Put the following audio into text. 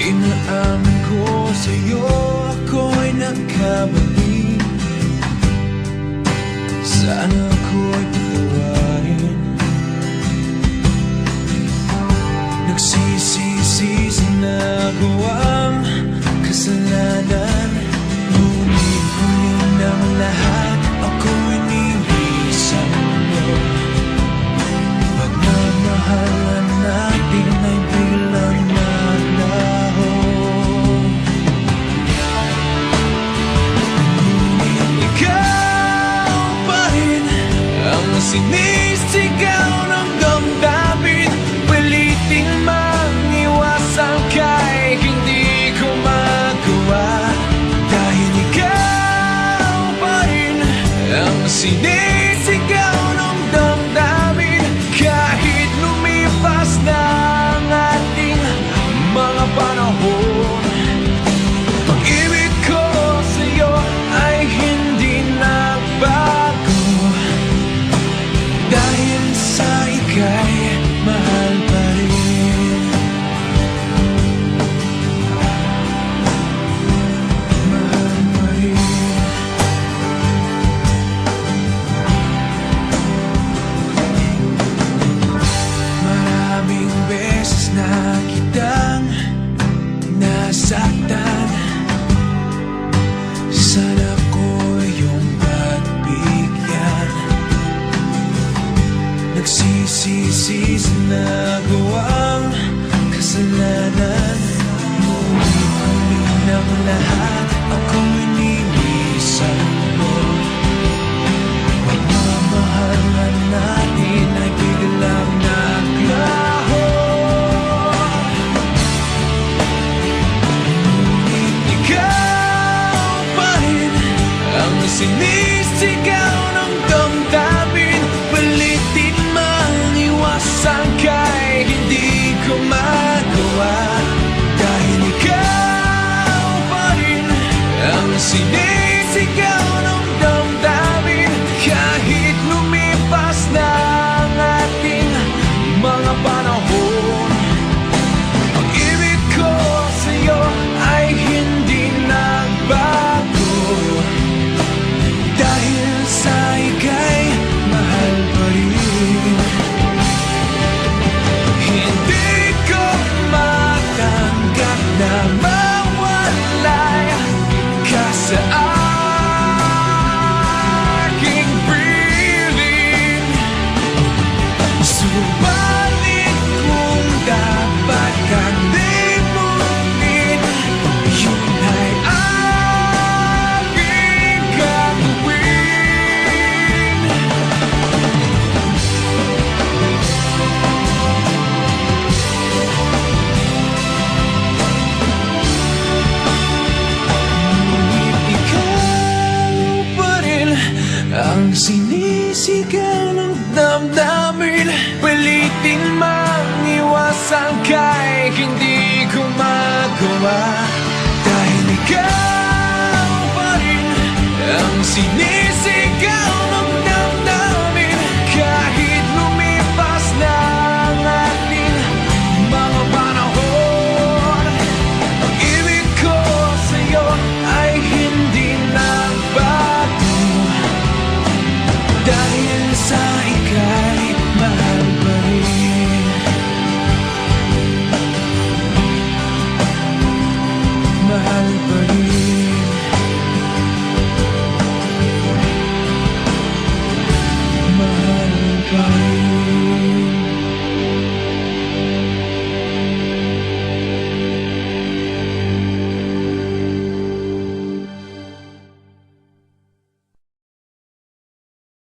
Inaamin ko sa'yo, ako'y nagkamali. Sana ako'y patawarin. Nagsisisi sa nagawang kasalanan. Ngunit huli ng lahat, ako'y nilisan mo. Pagmamahalan natin ay biglang naglaho. Ngunit ikaw pa rin ang sinisigaw ng damdamin. Pilitin mang iwasan ka'y hindi ko magawa. Dahil ikaw pa rin ang sinisigaw ng damdamin. Kahit lumipas na ang ating mga panahon, pag-ibig ko sa'yo ay hindi nagbago. Dahil sa ika'y mahal pa rin. Mahal pa rin. Maraming beses na kitang nasaktan. Sana ko iyong pagbigyan. Nagsisisi sa nagawang kasalanan. Ngunit huli ng lahat, ako'y nilisan mo. Pagmamahalan natin ay biglang naglaho. Ngunit ikaw pa rin ang sinisigaw ng damdamin. Pilitin mang iwasan ka'y hindi ko magawa. Dahil ikaw pa rin ang sinisigaw ng damdamin. Kahit lumipas na ang ating mga panahon, pag-ibig ko sa'yo ay hindi nagbago. Dahil sa ika'y mahal pa rin. Hindi ko matanggap na mawalay ka sa aking piling. Subalit kung dapat kang limutin, yun ay aking gagawin. Ngunit ikaw pa rin ang sinisigaw ng damdamin. Pilitin mang iwasan ka